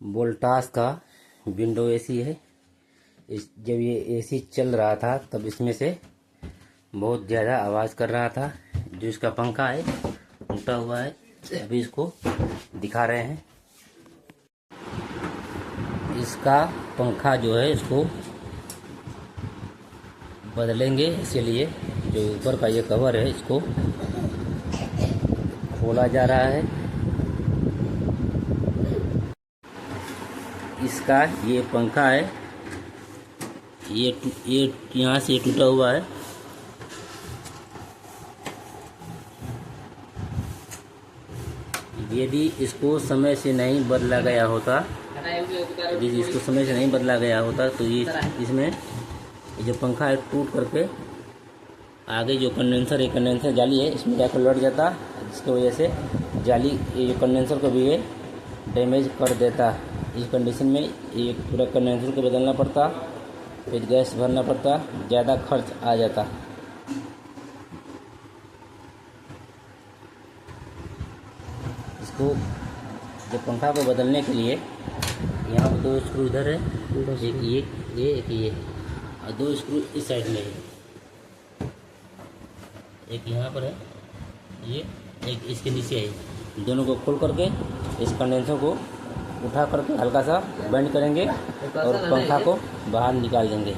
वोल्टास का window AC है। जब ये एसी चल रहा था तब इसमें से बहुत ज़्यादा आवाज़ कर रहा था। जो इसका पंखा है टूटा हुआ है, अभी इसको दिखा रहे हैं। इसका पंखा जो है इसको बदलेंगे, इसीलिए जो ऊपर का ये कवर है इसको खोला जा रहा है। इसका ये पंखा है, ये यहाँ से टूटा हुआ है। यदि इसको समय से नहीं बदला गया होता तो ये इसमें ये जो पंखा है टूट करके आगे जो कंडेंसर जाली है इसमें जाकर लड़ जाता, जिसकी वजह से जाली ये जो कंडेंसर को भी ये डैमेज कर देता। इस कंडीशन में ये पूरा कंडेंसर को बदलना पड़ता, फिर गैस भरना पड़ता, ज़्यादा खर्च आ जाता। इसको जो पंखा को बदलने के लिए यहाँ पर 2 स्क्रू इधर है, एक ये और 2 स्क्रू इस साइड में है। एक यहाँ पर है, ये एक इसके नीचे है। दोनों को खोल करके इस कंडेंसर को उठा करके हल्का सा बेंड करेंगे और पंखा को बाहर निकाल देंगे।